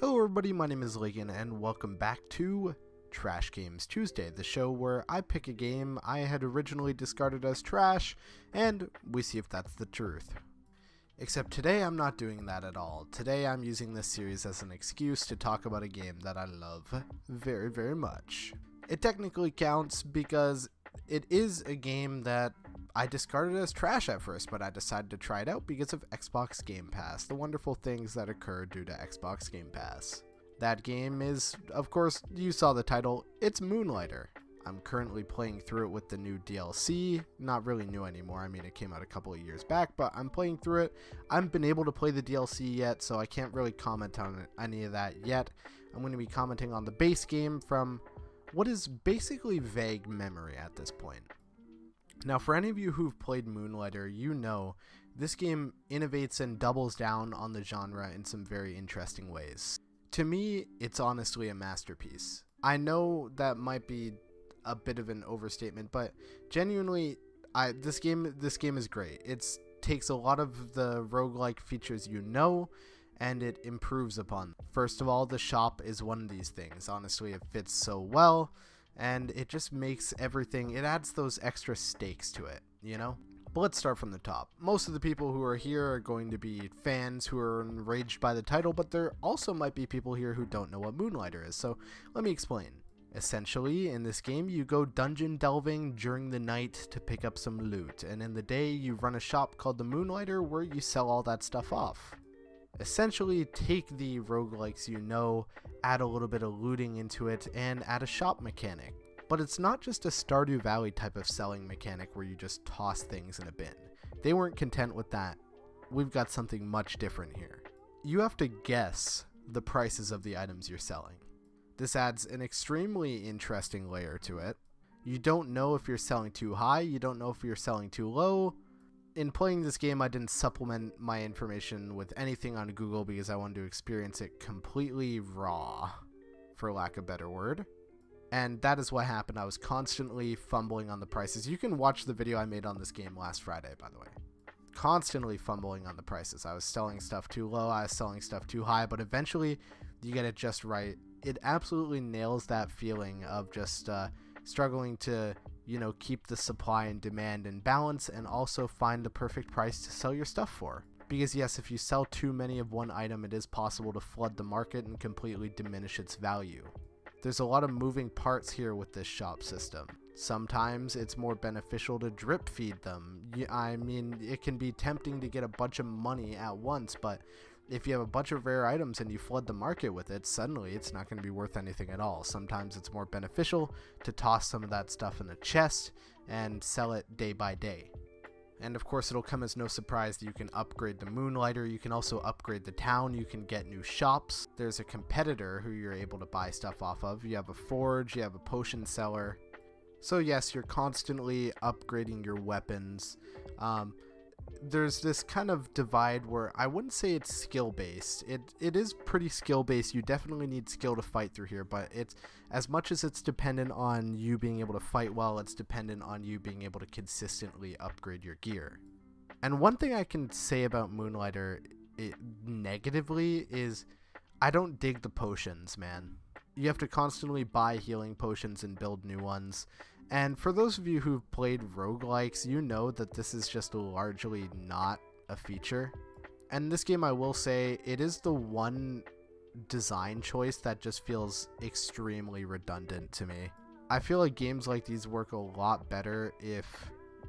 Hello everybody, my name is Lagan and welcome back to Trash Games Tuesday, the show where I pick a game I had originally discarded as trash and we see if that's the truth. Except today I'm not doing that at all. Today I'm using this series as an excuse to talk about a game that I love very, very much. It technically counts because it is a game that I discarded as trash at first, but I decided to try it out because of Xbox Game Pass, the wonderful things that occur due to Xbox Game Pass. That game is, of course, you saw the title, it's Moonlighter. I'm currently playing through it with the new DLC, not really new anymore, I mean it came out a couple of years back, but I'm playing through it. I haven't been able to play the DLC yet, so I can't really comment on any of that yet. I'm going to be commenting on the base game from what is basically vague memory at this point. Now, for any of you who've played Moonlighter, you know this game innovates and doubles down on the genre in some very interesting ways. To me, it's honestly a masterpiece. I know that might be a bit of an overstatement, but genuinely, this game is great. It takes a lot of the roguelike features you know, and it improves upon them. First of all, the shop is one of these things. Honestly, it fits so well. And it just makes everything, it adds those extra stakes to it, you know? But let's start from the top. Most of the people who are here are going to be fans who are enraged by the title, but there also might be people here who don't know what Moonlighter is, so let me explain. Essentially, in this game, you go dungeon delving during the night to pick up some loot, and in the day, you run a shop called the Moonlighter where you sell all that stuff off. Essentially, take the roguelikes you know, add a little bit of looting into it, and add a shop mechanic. But it's not just a Stardew Valley type of selling mechanic where you just toss things in a bin. They weren't content with that. We've got something much different here. You have to guess the prices of the items you're selling. This adds an extremely interesting layer to it. You don't know if you're selling too high, you don't know if you're selling too low. In playing this game, I didn't supplement my information with anything on Google because I wanted to experience it completely raw, for lack of a better word. And that is what happened. I was constantly fumbling on the prices. You can watch the video I made on this game last Friday, by the way. Constantly fumbling on the prices. I was selling stuff too low, I was selling stuff too high, but eventually you get it just right. It absolutely nails that feeling of just struggling to keep the supply and demand in balance and also find the perfect price to sell your stuff for. Because yes, if you sell too many of one item, it is possible to flood the market and completely diminish its value. There's a lot of moving parts here with this shop system. Sometimes it's more beneficial to drip feed them. I mean, it can be tempting to get a bunch of money at once, but if you have a bunch of rare items and you flood the market with it, suddenly it's not going to be worth anything at all. Sometimes it's more beneficial to toss some of that stuff in a chest and sell it day by day. And of course, it'll come as no surprise that you can upgrade the Moonlighter. You can also upgrade the town. You can get new shops. There's a competitor who you're able to buy stuff off of. You have a forge, you have a potion seller. So yes, you're constantly upgrading your weapons. There's this kind of divide where I wouldn't say it's skill-based. It is pretty skill-based. You definitely need skill to fight through here, but it's as much as it's dependent on you being able to fight well, it's dependent on you being able to consistently upgrade your gear. And one thing I can say about Moonlighter negatively is I don't dig the potions, man. You have to constantly buy healing potions and build new ones. And for those of you who've played roguelikes, you know that this is just largely not a feature. And this game, I will say, it is the one design choice that just feels extremely redundant to me. I feel like games like these work a lot better if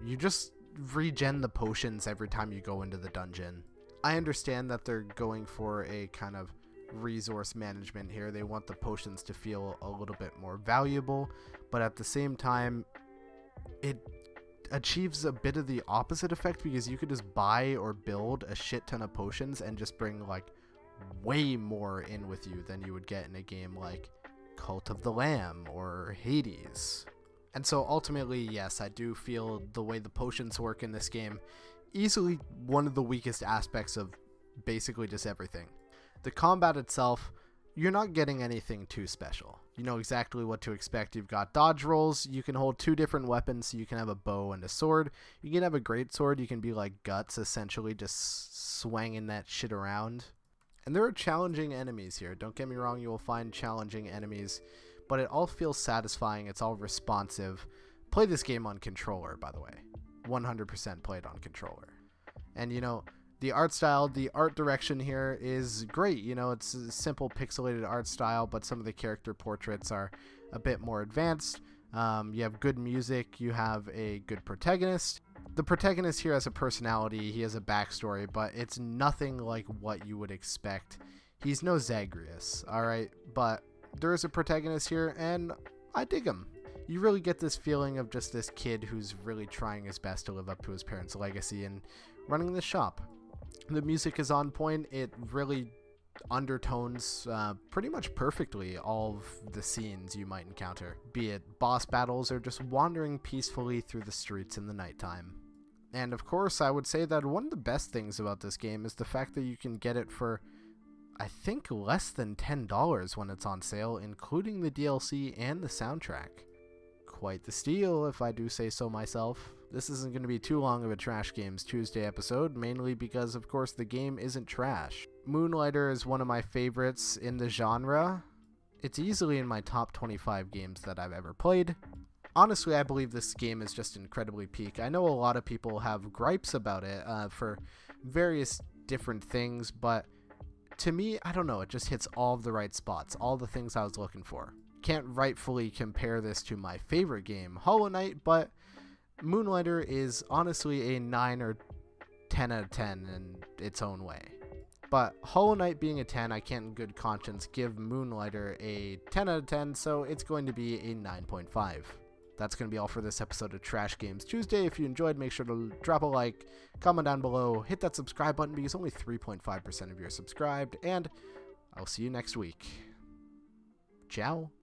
you just regen the potions every time you go into the dungeon. I understand that they're going for a kind of resource management here. They want the potions to feel a little bit more valuable, but at the same time it achieves a bit of the opposite effect because you could just buy or build a shit ton of potions and just bring like way more in with you than you would get in a game like Cult of the Lamb or Hades. And so ultimately, yes, I do feel the way the potions work in this game easily one of the weakest aspects of basically just everything. The combat itself, you're not getting anything too special. You know exactly what to expect. You've got dodge rolls. You can hold two different weapons. So you can have a bow and a sword. You can have a great sword. You can be like Guts, essentially, just swinging that shit around. And there are challenging enemies here. Don't get me wrong, you will find challenging enemies, but it all feels satisfying. It's all responsive. Play this game on controller, by the way. 100% played on controller. And, you know, the art style, the art direction here is great. You know, it's a simple pixelated art style, but some of the character portraits are a bit more advanced. You have good music. You have a good protagonist. The protagonist here has a personality, he has a backstory, but it's nothing like what you would expect. He's no Zagreus, alright? But there is a protagonist here, and I dig him. You really get this feeling of just this kid who's really trying his best to live up to his parents' legacy and running the shop. The music is on point, it really undertones pretty much perfectly all of the scenes you might encounter, be it boss battles or just wandering peacefully through the streets in the nighttime. And of course, I would say that one of the best things about this game is the fact that you can get it for, I think, less than $10 when it's on sale, including the DLC and the soundtrack. Quite the steal, if I do say so myself. This isn't going to be too long of a Trash Games Tuesday episode, mainly because, of course, the game isn't trash. Moonlighter is one of my favorites in the genre. It's easily in my top 25 games that I've ever played. Honestly, I believe this game is just incredibly peak. I know a lot of people have gripes about it for various different things, but to me, I don't know, it just hits all of the right spots, all the things I was looking for. Can't rightfully compare this to my favorite game, Hollow Knight, but Moonlighter is honestly a 9 or 10 out of 10 in its own way. But Hollow Knight being a 10, I can't in good conscience give Moonlighter a 10 out of 10, so it's going to be a 9.5. That's going to be all for this episode of Trash Games Tuesday. If you enjoyed, make sure to drop a like, comment down below, hit that subscribe button because only 3.5% of you are subscribed, and I'll see you next week. Ciao.